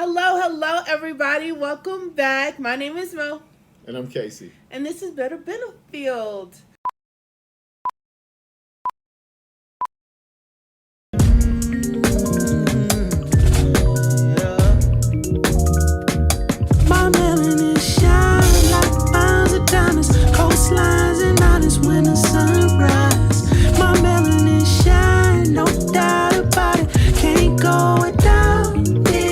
Hello, everybody. Welcome back. My name is Mo. And I'm Kacy. And this is Better Battlefield. My melanin shine like miles of diamonds, coastlines and islands when the sunrise. My melanin shine, no doubt about it. Can't go without it, babe.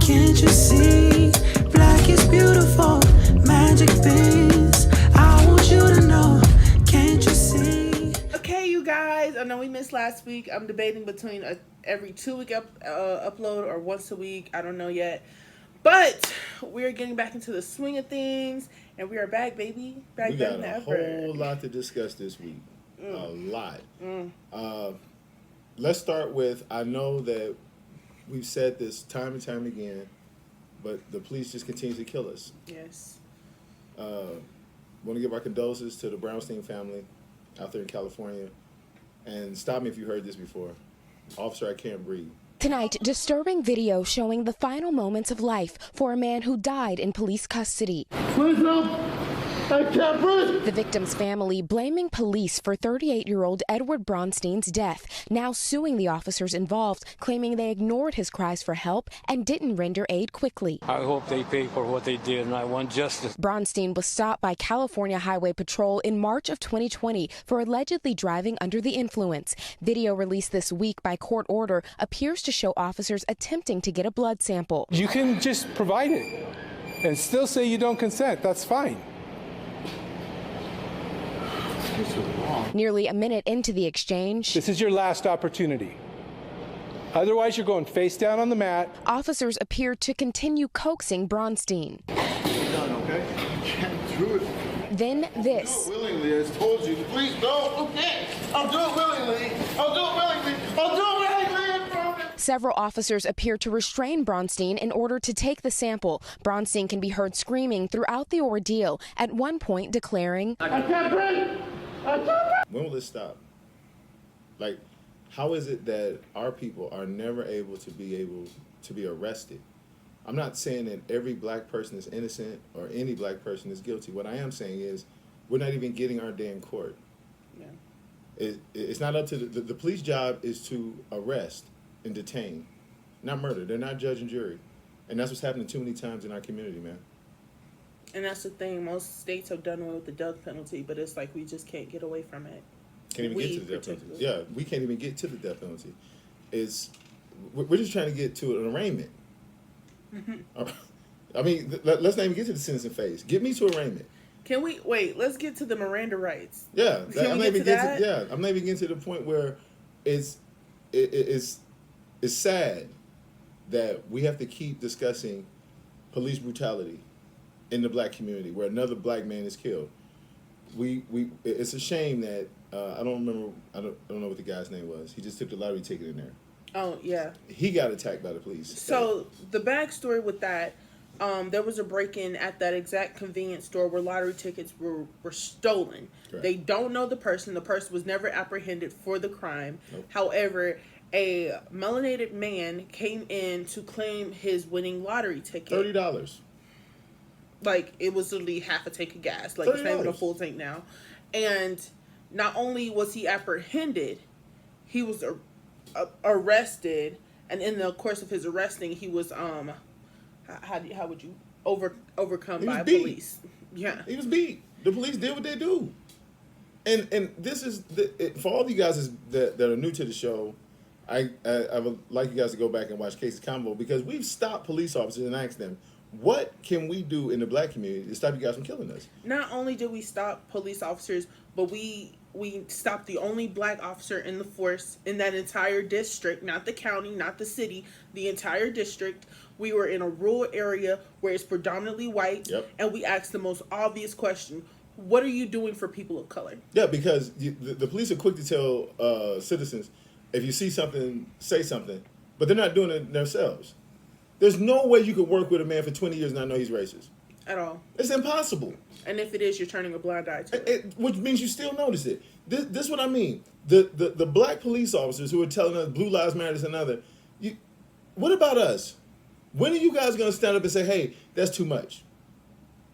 Can't you see? Black is beautiful, magic things. I want you to know. Can't you see? Okay, you guys. I know we missed last week. I'm debating between every 2-week upload or once a week. I don't know yet. But we're getting back into the swing of things, and we are back, baby. Back we better got than a ever. whole lot to discuss this week. A lot. Let's start with, I know that we've said this time and time again, but the police just continue to kill us. Yes. Want to give our condolences to the Brownstein family out there in California. And stop me if you heard this before. Officer, I can't breathe. Tonight, disturbing video showing the final moments of life for a man who died in police custody. Please help! I can't breathe! The victim's family blaming police for 38-year-old Edward Braunstein's death, now suing the officers involved, claiming they ignored his cries for help and didn't render aid quickly. I hope they pay for what they did, and I want justice. Braunstein was stopped by California Highway Patrol in March of 2020 for allegedly driving under the influence. Video released this week by court order appears to show officers attempting to get a blood sample. You can just provide it and still say you don't consent. That's fine. Nearly a minute into the exchange, This is your last opportunity. Otherwise, you're going face down on the mat. officers appeared to continue coaxing Braunstein. Done, okay? You can't do it. Then this. Do it willingly, as told you. Please don't. Okay. I'll do it willingly. I'll do it willingly. I'll do it willingly. I promise. Several officers appear to restrain Braunstein in order to take the sample. Braunstein can be heard screaming throughout the ordeal, at one point declaring, I can't breathe. I can't breathe. When will this stop? Like, how is it that our people are never able to be arrested? I'm not saying that every black person is innocent or any black person is guilty. What I am saying is we're not even getting our day in court. Yeah. It's not up to the police job is to arrest and detain, not murder. They're not judge and jury. And that's what's happening too many times in our community, man. And that's the thing. Most states have done away with the death penalty, but it's like we just can't get away from it. Can't even get to the death penalty. Yeah, we can't even get to the death penalty. We're just trying to get to an arraignment. I mean, let's not even get to the sentencing phase. Get me to arraignment. Can we wait? Let's get to the Miranda rights. Yeah, Can we get to that? I'm not even getting to the point where it's sad that we have to keep discussing police brutality in the black community where another black man is killed. It's a shame that I don't remember. I don't know what the guy's name was. He just took the lottery ticket in there. Oh, yeah. He got attacked by the police. So the backstory with that, there was a break-in at that exact convenience store where lottery tickets were stolen. Correct. They don't know the person. The person was never apprehended for the crime. Nope. However, a melanated man came in to claim his winning lottery ticket. $30. Like, it was literally half a tank of gas. Like, it's not even a full tank now. And not only was he apprehended, he was arrested, and in the course of his arresting, he was how would you overcome by police? Yeah, he was beat. The police did what they do, and this is for all of you guys that are new to the show. I would like you guys to go back and watch Kacy's Convo because we've stopped police officers and asked them, what can we do in the black community to stop you guys from killing us? Not only did we stop police officers, but we stopped the only black officer in the force in that entire district, not the county, not the city, the entire district. We were in a rural area where it's predominantly white, and we asked the most obvious question: what are you doing for people of color? Yeah, because the police are quick to tell citizens, if you see something, say something, but they're not doing it themselves. There's no way you could work with a man for 20 years and not know he's racist. At all. It's impossible. And if it is, you're turning a blind eye to it. Which means you still notice it. This is what I mean. The black police officers who are telling us Blue Lives Matter is another, What about us? When are you guys going to stand up and say, "Hey, that's too much"?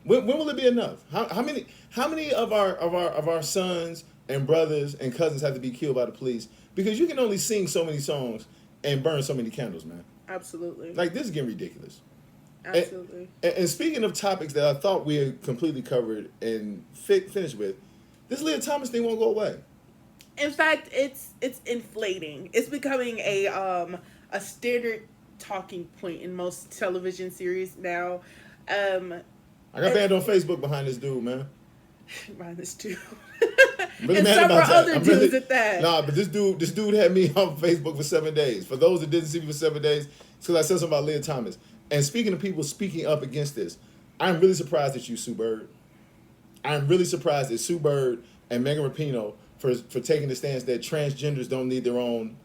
When will it be enough? How many of our sons and brothers and cousins have to be killed by the police because you can only sing so many songs and burn so many candles, man? Absolutely. Like, this is getting ridiculous. Absolutely. And speaking of topics that I thought we had completely covered and finished with, this Leah Thomas thing won't go away. In fact, it's inflating. It's becoming a standard talking point in most television series now. I got banned on Facebook behind this dude, man. Behind this dude. Really and mad several about that. other dudes at that. Nah, but this dude had me on Facebook for 7 days. For those that didn't see me for 7 days, it's because I said something about Leah Thomas. And speaking of people speaking up against this, I'm really surprised at you, Sue Bird. I'm really surprised at Sue Bird and Megan Rapinoe for taking the stance that transgenders don't need their own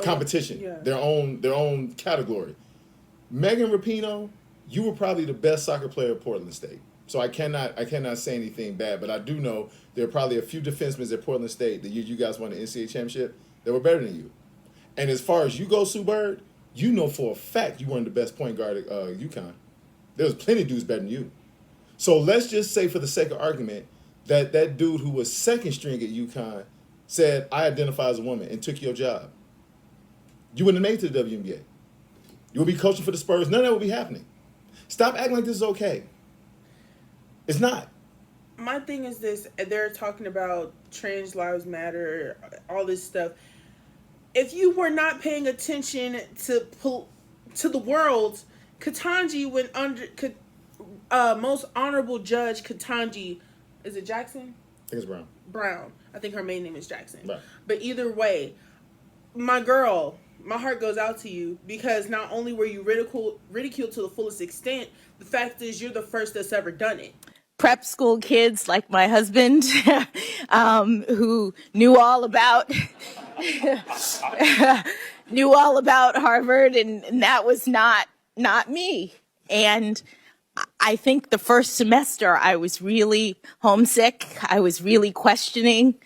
competition, yeah. their own category. Megan Rapinoe, you were probably the best soccer player at Portland State. So I cannot say anything bad, but I do know there are probably a few defensemen at Portland State the year you guys won the NCAA championship that were better than you. And as far as you go, Sue Bird, you know for a fact you weren't the best point guard at UConn. There was plenty of dudes better than you. So let's just say, for the sake of argument, that dude who was second string at UConn said, "I identify as a woman," and took your job. You wouldn't have made it to the WNBA. You would be coaching for the Spurs. None of that would be happening. Stop acting like this is okay. It's not. My thing is this: they're talking about trans lives matter, all this stuff. If you were not paying attention to the world, Ketanji went under. Most honorable judge Ketanji, is it Jackson? I think it's Brown. Brown. I think her main name is Jackson. Right. But either way, my girl, my heart goes out to you because not only were you ridiculed to the fullest extent, the fact is you're the first that's ever done it. Prep school kids like my husband who knew all about Harvard, and that was not me. And I think the first semester I was really homesick. I was really questioning,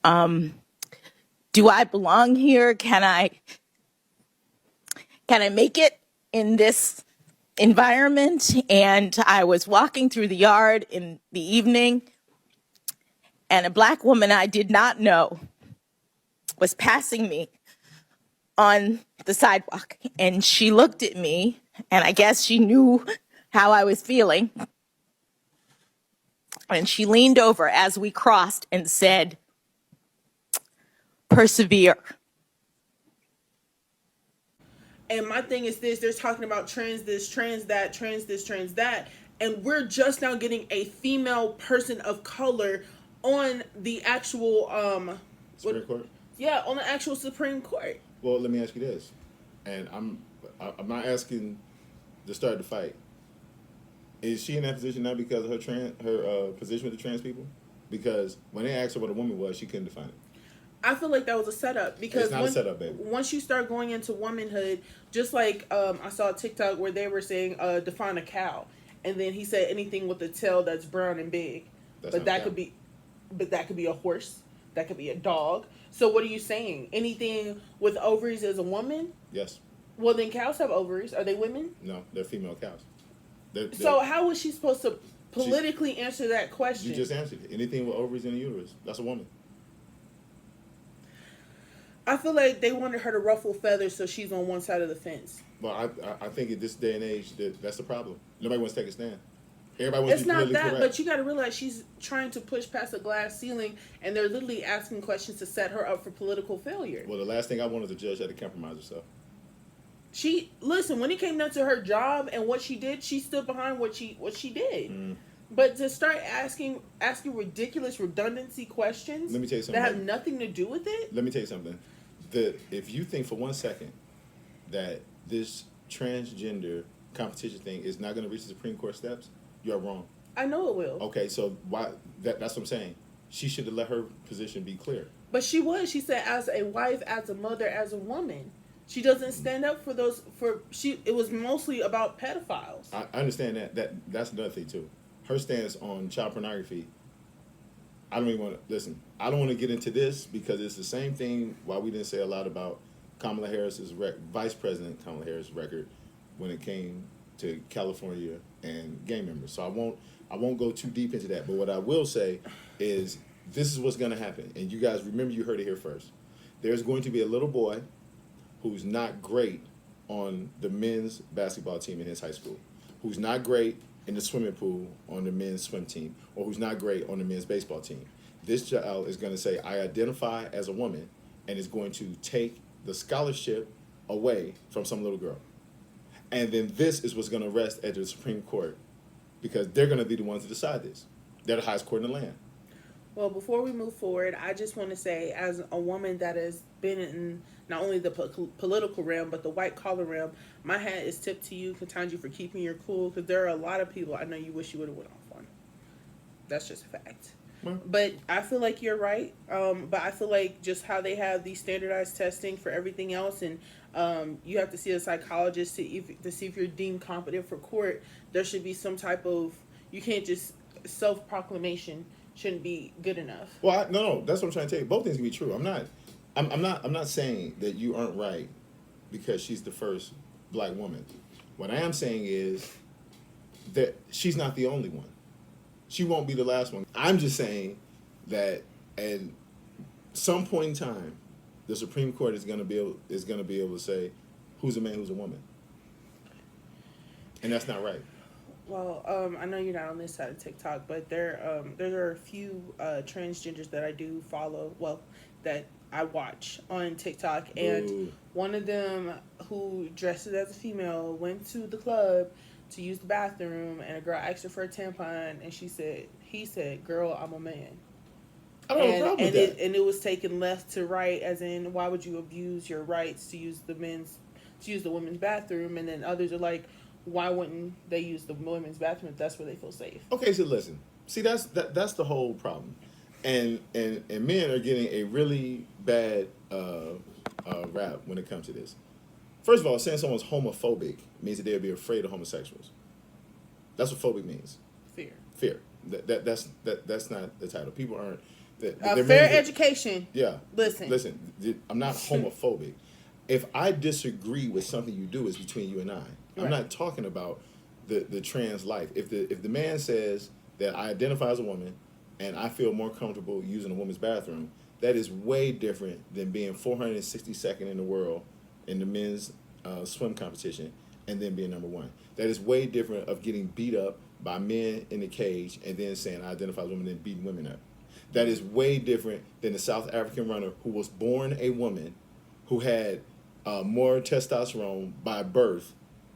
do I belong here? Can I make it in this environment? And I was walking through the yard in the evening, and a black woman I did not know was passing me on the sidewalk, and she looked at me, and I guess she knew how I was feeling, and she leaned over as we crossed and said, "Persevere." And my thing is this: they're talking about trans this, trans that, trans this, trans that, and we're just now getting a female person of color on the actual Supreme Court? Yeah, on the actual Supreme Court. Well, let me ask you this, and I'm not asking to start the fight. Is she in that position now because of her position with the trans people? Because when they asked her what a woman was, she couldn't define it. I feel like that was a setup because it's not a setup, baby. Once you start going into womanhood, just like I saw a TikTok where they were saying define a cow, and then he said anything with a tail that's brown and big, but that could be a horse, that could be a dog. So what are you saying? Anything with ovaries is a woman? Yes. Well, then cows have ovaries. Are they women? No, they're female cows. So how was she supposed to politically answer that question? You just answered it. Anything with ovaries in the uterus, that's a woman. I feel like they wanted her to ruffle feathers so she's on one side of the fence. Well, I think in this day and age that's the problem. Nobody wants to take a stand. Everybody wants it's to be not politically that, correct. but you got to realize she's trying to push past a glass ceiling, and they're literally asking questions to set her up for political failure. Well, the last thing I wanted the judge had to compromise herself. Listen, when it came down to her job and what she did, she stood behind what she did. Mm. But to start asking ridiculous redundancy questions Let me tell you something, that have nothing to do with it. Let me tell you something. If you think for 1 second that this transgender competition thing is not going to reach the Supreme Court steps, you're wrong. I know it will. Okay, so why? That's what I'm saying. She should have let her position be clear. But she was. She said, as a wife, as a mother, as a woman, she doesn't stand up for those. It was mostly about pedophiles. I understand that. That's another thing too. Her stance on child pornography. I don't even want to listen. I don't want to get into this because it's the same thing. Why we didn't say a lot about Vice President Kamala Harris' record when it came to California and gang members. So I won't go too deep into that. But what I will say is this is what's going to happen. And you guys remember, you heard it here first. There's going to be a little boy who's not great on the men's basketball team in his high school, who's not great in the swimming pool on the men's swim team, or who's not great on the men's baseball team. This child is going to say, I identify as a woman, and is going to take the scholarship away from some little girl. And then this is what's going to rest at the Supreme Court, because they're going to be the ones to decide this. They're the highest court in the land. Well, before we move forward, I just want to say, as a woman that has been in not only the political realm, but the white-collar realm, my hat is tipped to you, Ketanji, for keeping your cool, because there are a lot of people I know you wish you would have went off on. That's just a fact. But I feel like you're right. But I feel like just how they have these standardized testing for everything else, and you have to see a psychologist to see if you're deemed competent for court. There should be some type of, you can't just self-proclamation shouldn't be good enough. Well, no, that's what I'm trying to tell you. Both things can be true. I'm not saying that you aren't right because she's the first black woman. What I am saying is that she's not the only one. She won't be the last one. I'm just saying that at some point in time, the Supreme Court is going to be able to say who's a man, who's a woman, and that's not right. Well, I know you're not on this side of TikTok, but there are a few transgenders that I do follow. Well, that I watch on TikTok, and one of them who dresses as a female went to the club to use the bathroom, and a girl asked her for a tampon, and he said, "Girl, I'm a man." I don't have a problem with that. And it was taken left to right, as in, why would you abuse your rights to use the women's bathroom? And then others are like, why wouldn't they use the women's bathroom if that's where they feel safe? Okay, so listen. See, that's the whole problem. And men are getting a really bad rap when it comes to this. First of all, saying someone's homophobic means that they'll be afraid of homosexuals. That's what phobic means. Fear. That's not the title. People aren't. Fair education. Yeah. Listen. I'm not homophobic. If I disagree with something you do, it's between you and I. Right. I'm not talking about the trans life. If the man says that I identify as a woman and I feel more comfortable using a woman's bathroom, that is way different than being 462nd in the world in the men's swim competition and then being number one. That is way different of getting beat up by men in the cage and then saying I identify as a woman and beating women up. That is way different than the South African runner who was born a woman, who had more testosterone by birth,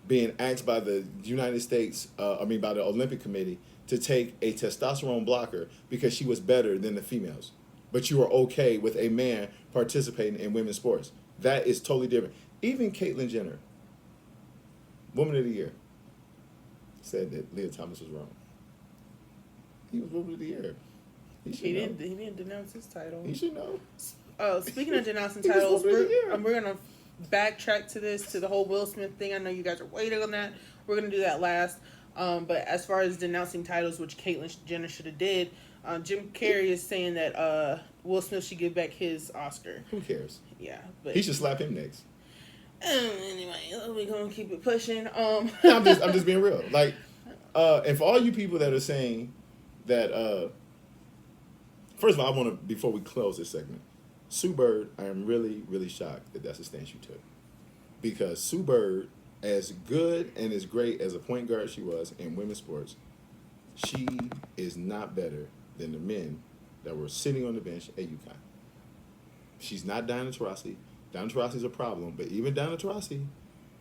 being asked by the United States, by the Olympic Committee, to take a testosterone blocker because she was better than the females. But you are okay with a man participating in women's sports. That is totally different. Even Caitlyn Jenner, Woman of the Year, said that Leah Thomas was wrong. He was Woman of the Year. He didn't denounce his title. He should know. Speaking of denouncing titles, we're going to backtrack to the whole Will Smith thing. I know you guys are waiting on that. We're going to do that last. But as far as denouncing titles, which Caitlyn Jenner should have did, Jim Carrey is saying that Will Smith should give back his Oscar. Who cares? Yeah, but he should slap him next. Anyway, we're gonna keep it pushing. I'm just being real. Like, and for all you people that are saying that, first of all, I want to, before we close this segment, Sue Bird, I am really, really shocked that that's the stance you took, because Sue Bird, as good and as great as a point guard she was in women's sports, she is not better than the men that were sitting on the bench at UConn. She's not Diana Taurasi. Diana Taurasi is a problem, but even Diana Taurasi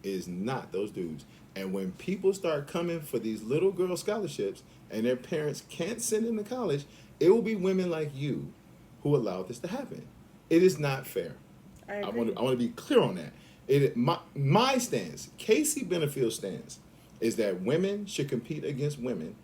is not those dudes. And when people start coming for these little girl scholarships and their parents can't send them to college, it will be women like you who allow this to happen. It is not fair. I want to be clear on that. My stance, Kacy Benefield's stance, is that women should compete against women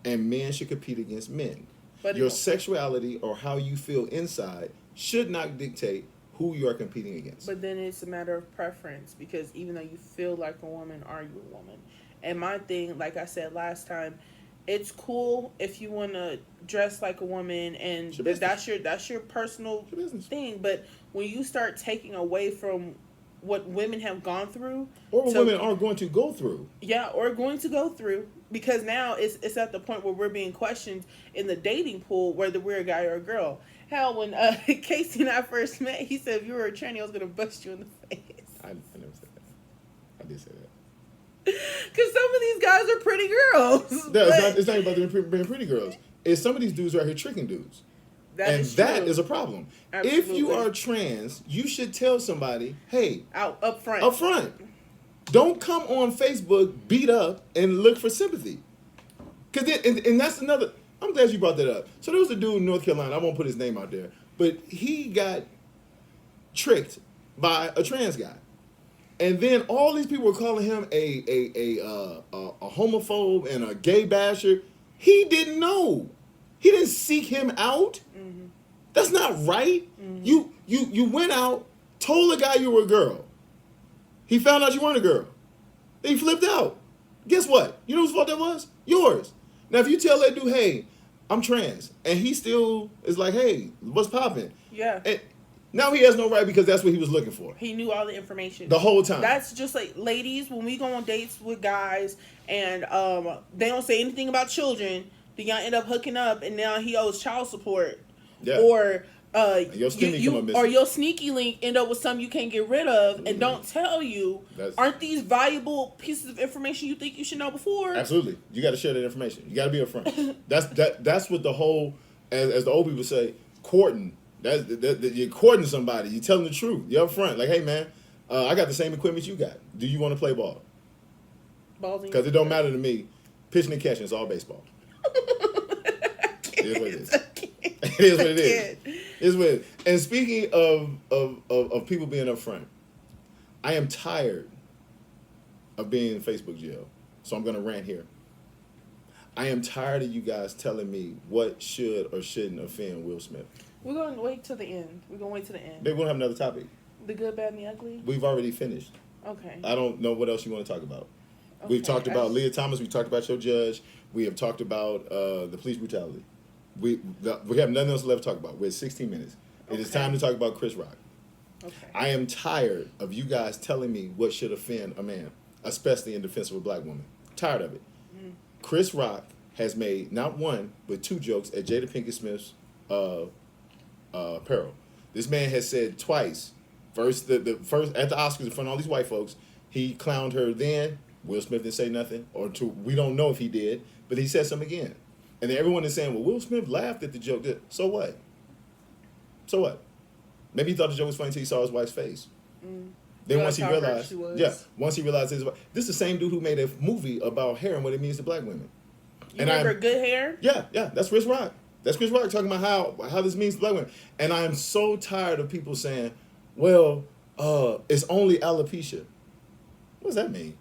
and men should compete against men. But your sexuality or how you feel inside should not dictate who you are competing against. But then it's a matter of preference, because even though you feel like a woman, are you a woman? And my thing, like I said last time, it's cool if you want to dress like a woman, and that's your personal thing. But when you start taking away from what women have gone through, or what women are going to go through. Yeah, or going to go through, because now it's at the point where we're being questioned in the dating pool whether we're a guy or a girl. Hell, when Kacy and I first met, he said if you were a tranny, I was gonna bust you in the face. I never said that. I did say that. Because some of these guys are pretty girls. No, it's not about them being pretty girls. It's some of these dudes are out here tricking dudes. That is a problem. Absolutely. If you are trans, you should tell somebody, hey, up front. Don't come on Facebook beat up and look for sympathy. And that's another. I'm glad you brought that up. So there was a dude in North Carolina. I won't put his name out there, but he got tricked by a trans guy, and then all these people were calling him a homophobe and a gay basher. He didn't know. He didn't seek him out. Mm-hmm. That's not right. Mm-hmm. You went out, told the guy you were a girl. He found out you weren't a girl. Then he flipped out. Guess what? You know whose fault that was? Yours. Now, if you tell that dude, hey, I'm trans, and he still is like, hey, what's popping? Yeah. And now he has no right because that's what he was looking for. He knew all the information. The whole time. That's just like, ladies, when we go on dates with guys and they don't say anything about children, then y'all end up hooking up and now he owes child support. Yeah. Or your sneaky link end up with something you can't get rid of and don't tell you. Aren't these valuable pieces of information you think you should know before? Absolutely. You got to share that information. You got to be upfront. That's what the whole, as the old people say, courting. You're courting somebody. You're telling the truth. You're upfront. Like, hey, man, I got the same equipment you got. Do you want to play ball? Because it don't matter to me. Pitching and catching is all baseball. It is what it is. It is what it is. It's what it is. And speaking of people being upfront, I am tired of being in Facebook jail. So I'm going to rant here. I am tired of you guys telling me what should or shouldn't offend Will Smith. We're going to wait till the end. We're going to wait till the end. Maybe we'll have another topic. The good, bad, and the ugly? We've already finished. Okay. I don't know what else you want to talk about. Okay. We've talked about Leah Thomas. We talked about your judge. We have talked about the police brutality. We have nothing else left to talk about. We're at 16 minutes. It is time to talk about Chris Rock. Okay. I am tired of you guys telling me what should offend a man, especially in defense of a black woman. Tired of it. Chris Rock has made not one, but 2 jokes at Jada Pinkett Smith's peril. This man has said twice, first at the Oscars in front of all these white folks, he clowned her then. Will Smith didn't say nothing, we don't know if he did, but he said something again. And then everyone is saying, well, Will Smith laughed at the joke. So what? So what? Maybe he thought the joke was funny until he saw his wife's face. Then once he realized, this is the same dude who made a movie about hair and what it means to black women. You remember Good Hair? Yeah, that's Chris Rock. That's Chris Rock talking about how this means to black women. And I am so tired of people saying, well, it's only alopecia. What does that mean?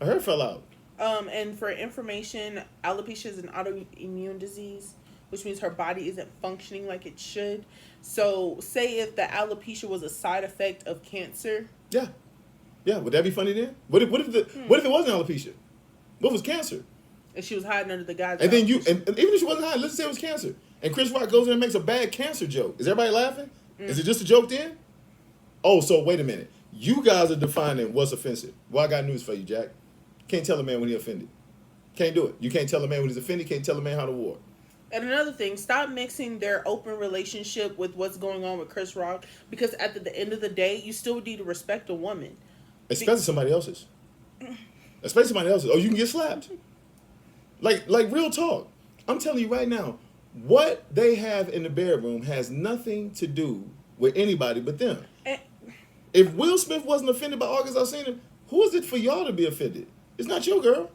Her hair fell out. And for information, alopecia is an autoimmune disease, which means her body isn't functioning like it should. So, say if the alopecia was a side effect of cancer. Yeah. Would that be funny then? What if it wasn't alopecia? What was cancer? And she was hiding under the guise. And then and even if she wasn't hiding, let's say it was cancer. And Chris Rock goes in and makes a bad cancer joke. Is everybody laughing? Is it just a joke then? Oh, so wait a minute. You guys are defining what's offensive. Well, I got news for you, Jack. Can't tell a man when he's offended. Can't do it. You can't tell a man when he's offended. Can't tell a man how to war. And another thing, stop mixing their open relationship with what's going on with Chris Rock, because at the end of the day, you still need to respect a woman. Especially somebody else's. Especially somebody else's. Oh, you can get slapped. Like real talk. I'm telling you right now, what they have in the bedroom has nothing to do with anybody but them. If Will Smith wasn't offended by August Alsina, who is it for y'all to be offended? It's not your girl.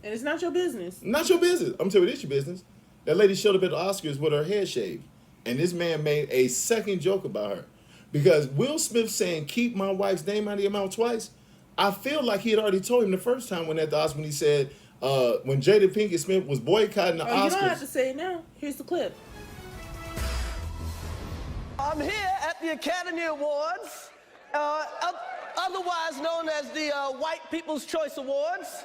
And it's not your business. Not your business. I'm telling you, it's your business. That lady showed up at the Oscars with her head shaved. And this man made a second joke about her. Because Will Smith saying, keep my wife's name out of your mouth twice, I feel like he had already told him the first time when at the Oscars, when he said, when Jada Pinkett Smith was boycotting the Oscars. You don't have to say it now. Here's the clip. I'm here at the Academy Awards, otherwise known as the White People's Choice Awards.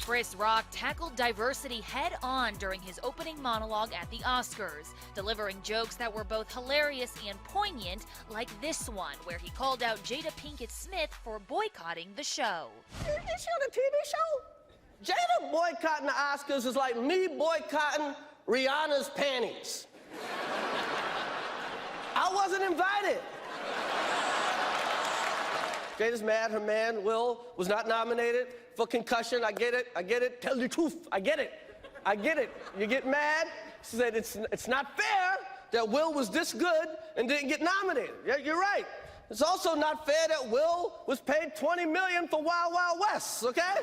Chris Rock tackled diversity head-on during his opening monologue at the Oscars, delivering jokes that were both hilarious and poignant, like this one, where he called out Jada Pinkett Smith for boycotting the show. Is she on a TV show? Jada boycotting the Oscars is like me boycotting Rihanna's panties. I wasn't invited. Jada's mad her man, Will, was not nominated for concussion. I get it. Tell the truth, I get it. You get mad? She said it's not fair that Will was this good and didn't get nominated. Yeah, you're right. It's also not fair that Will was paid $20 million for Wild Wild West, okay?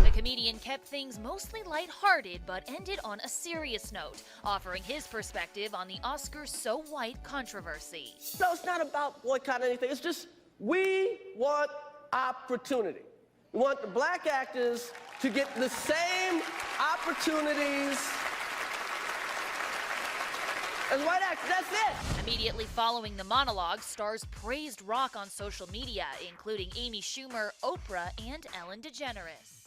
The comedian kept things mostly lighthearted, but ended on a serious note, offering his perspective on the Oscars So White controversy. No, it's not about boycotting anything. It's just we want opportunity. We want the black actors to get the same opportunities as white actors. That's it. Immediately following the monologue, stars praised Rock on social media, including Amy Schumer, Oprah, and Ellen DeGeneres.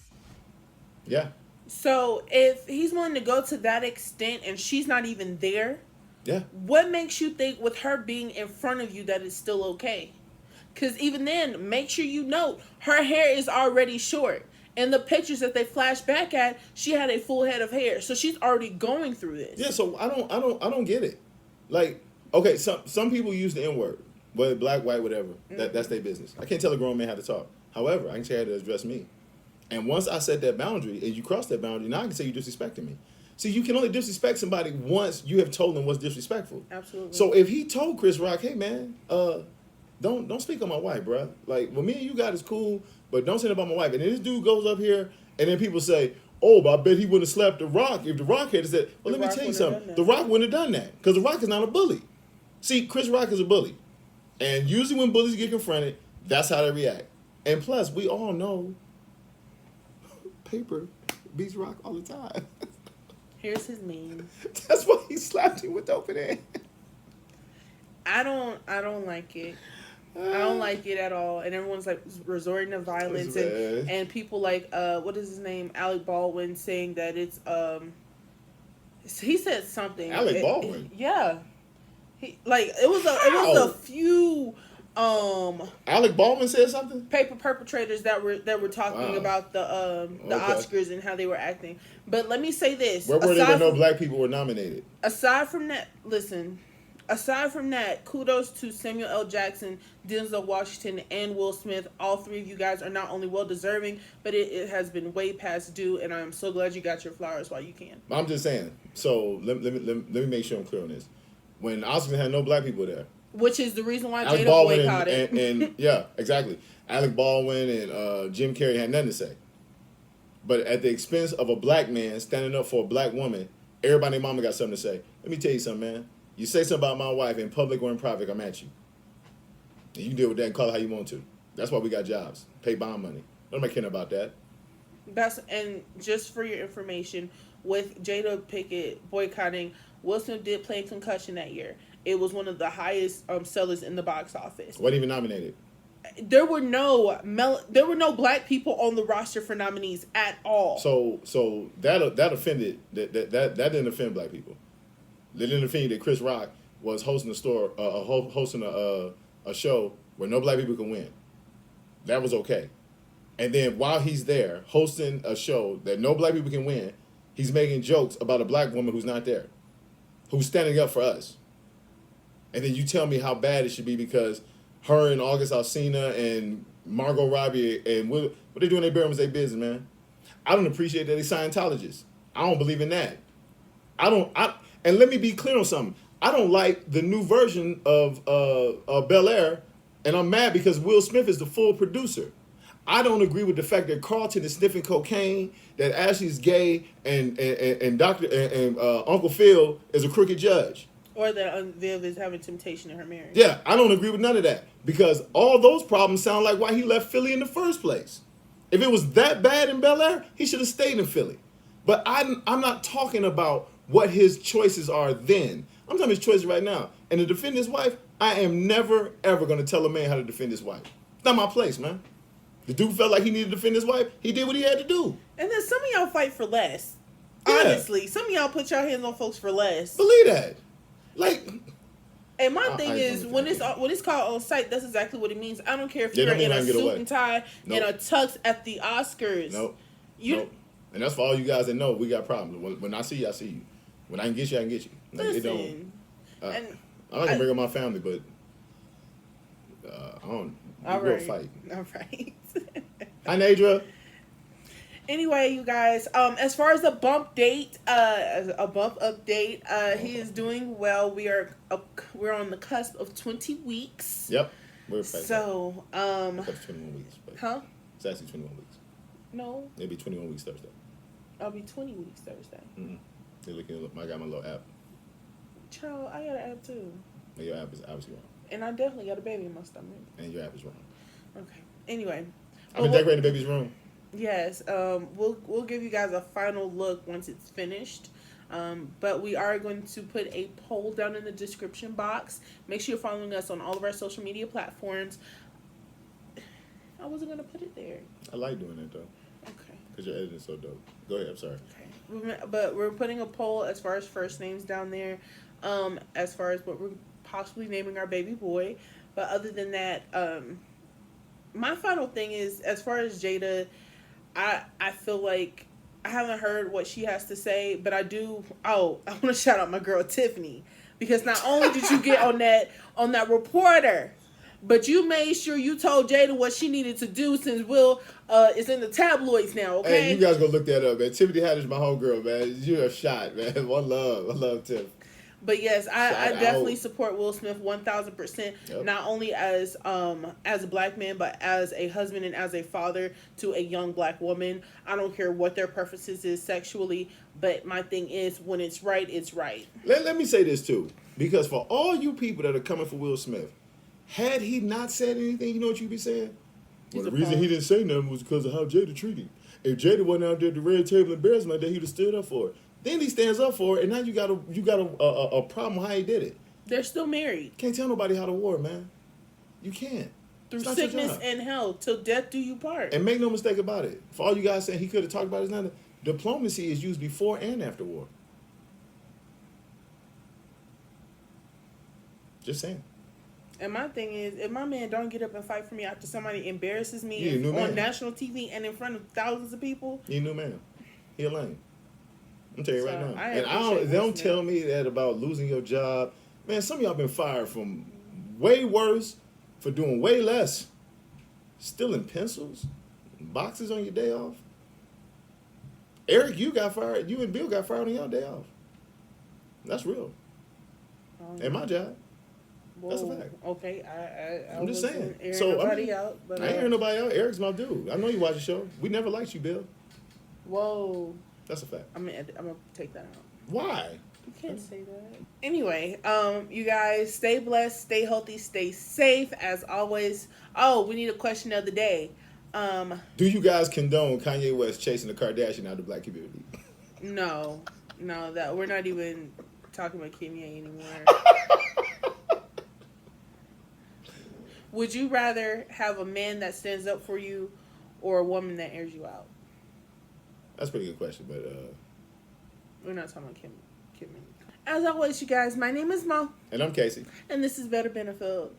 Yeah. So if he's willing to go to that extent and she's not even there, yeah, what makes you think with her being in front of you that it's still okay? Because even then, make sure you note, her hair is already short. In the pictures that they flash back at, she had a full head of hair. So she's already going through this. Yeah, so I don't get it. Like, okay, some people use the N-word, whether black, white, whatever. That's their business. I can't tell a grown man how to talk. However, I can tell you how to address me. And once I set that boundary and you cross that boundary, now I can say you're disrespecting me. See, you can only disrespect somebody once you have told them what's disrespectful. Absolutely. So if he told Chris Rock, hey man, don't speak on my wife, bro. Like, what me and you got is cool, but don't say it about my wife. And then this dude goes up here, and then people say, oh, but I bet he wouldn't have slapped The Rock if The Rock had said, well, let me tell you something. The Rock wouldn't have done that, because The Rock is not a bully. See, Chris Rock is a bully. And usually when bullies get confronted, that's how they react. And plus, we all know paper beats rock all the time. Here's his meme. That's why he slapped him with the open hand. I don't like it. I don't like it at all. And everyone's like resorting to violence and people like what is his name? Alec Baldwin saying that it's he said something. Alec Baldwin? Yeah. He like it was a few Alec Baldwin said something? Paper perpetrators that were talking about the Oscars and how they were acting. But let me say this. Where were they when no black people were nominated? Aside from that, kudos to Samuel L. Jackson, Denzel Washington, and Will Smith. All three of you guys are not only well deserving, but it has been way past due, and I'm so glad you got your flowers while you can. I'm just saying. So let me make sure I'm clear on this. When Oscars had no black people there, which is the reason why Alec Jada Baldwin boycotted. and yeah, exactly. Alec Baldwin and Jim Carrey had nothing to say. But at the expense of a black man standing up for a black woman, everybody and mama got something to say. Let me tell you something, man. You say something about my wife in public or in private, I'm at you. And you can deal with that and call it how you want to. That's why we got jobs. Pay bond money. Nobody caring about that. And just for your information, with Jada Pinkett boycotting, Will Smith did play Concussion that year. It was one of the highest sellers in the box office. Wasn't even nominated. There were no black people on the roster for nominees at all. So that offended that didn't offend black people. They didn't offend that Chris Rock was hosting a show where no black people can win. That was okay. And then while he's there hosting a show that no black people can win, he's making jokes about a black woman who's not there, who's standing up for us. And then you tell me how bad it should be because her and August Alsina and Margot Robbie and what they do in their bedrooms, their business, man. I don't appreciate that they're Scientologists. I don't believe in that. And let me be clear on something. I don't like the new version of Bel Air, and I'm mad because Will Smith is the full producer. I don't agree with the fact that Carlton is sniffing cocaine, that Ashley's gay, and Uncle Phil is a crooked judge. Or that Viv is having temptation in her marriage. Yeah, I don't agree with none of that because all those problems sound like why he left Philly in the first place. If it was that bad in Bel Air, he should have stayed in Philly. But I'm not talking about what his choices are then. I'm talking his choices right now. And to defend his wife, I am never, ever going to tell a man how to defend his wife. It's not my place, man. The dude felt like he needed to defend his wife. He did what he had to do. And then some of y'all fight for less. Yeah. Honestly, some of y'all put your hands on folks for less. Believe that. Like, and my thing is, when it's called on site, that's exactly what it means. I don't care if you're in a suit and tie and a tux at the Oscars. Nope. And that's for all you guys that know we got problems. When I see you, I see you. When I can get you, I can get you. Like, listen. I'm not gonna bring up my family, but I don't. We'll fight. All right. Hi, Nadra. Anyway, you guys, as far as a bump update, he is doing well. We're on the cusp of 20 weeks. Yep. We're fighting. So, that's 21 weeks. Huh? It's actually 21 weeks. No. It'll be 21 weeks Thursday. I'll be 20 weeks Thursday. Mm-hmm. You're looking. I got my little app. Child, I got an app too. And your app is obviously wrong. And I definitely got a baby in my stomach. And your app is wrong. Okay. Anyway. I've been decorating the baby's room. Yes. We'll give you guys a final look once it's finished. But we are going to put a poll down in the description box. Make sure you're following us on all of our social media platforms. I wasn't going to put it there. I like doing that though. Okay. Because your editing is so dope. Go ahead. I'm sorry. Okay. But we're putting a poll as far as first names down there. As far as what we're possibly naming our baby boy. But other than that, my final thing is, as far as Jada, I feel like I haven't heard what she has to say, but I do. Oh, I want to shout out my girl Tiffany, because not only did you get on that reporter, but you made sure you told Jada what she needed to do, since Will is in the tabloids now. Okay. Hey, you guys go look that up, man. Tiffany Haddish, my homegirl, man. You're a shot, man. One love. I love Tiff. But yes, I definitely support Will Smith 1,000%. Yep. Not only as a black man, but as a husband and as a father to a young black woman. I don't care what their preferences is sexually, but my thing is, when it's right, it's right. Let me say this too, because for all you people that are coming for Will Smith, had he not said anything, you know what you'd be saying? Well, the reason he didn't say nothing was because of how Jada treated him. If Jada wasn't out there at the red table embarrassment like that, he'd have stood up for it. Then he stands up for it, and now you got a problem how he did it. They're still married. Can't tell nobody how to war, man. You can't. Through sickness and health, till death do you part. And make no mistake about it. For all you guys saying he could have talked about it, diplomacy is used before and after war. Just saying. And my thing is, if my man don't get up and fight for me after somebody embarrasses me on national TV and in front of thousands of people, he a new man. He a lame. I'm telling you right now. And don't tell me that about losing your job. Man, some of y'all been fired from way worse for doing way less. Stealing pencils, boxes on your day off. Eric, you got fired. You and Bill got fired on your day off. That's real. And my job. Whoa, that's a fact. Okay, I'm just saying. So I ain't airing nobody out. Eric's my dude. I know you watch the show. We never liked you, Bill. Whoa. That's a fact. I'm gonna take that out. Why? You can't say that. Anyway, you guys stay blessed, stay healthy, stay safe as always. Oh, we need a question of the day. Do you guys condone Kanye West chasing the Kardashian out of the black community? No, that we're not even talking about Kanye anymore. Would you rather have a man that stands up for you or a woman that airs you out? That's a pretty good question, but we're not talking about Kim. As always, you guys, my name is Mo. And I'm Kacy. And this is Better Benefit.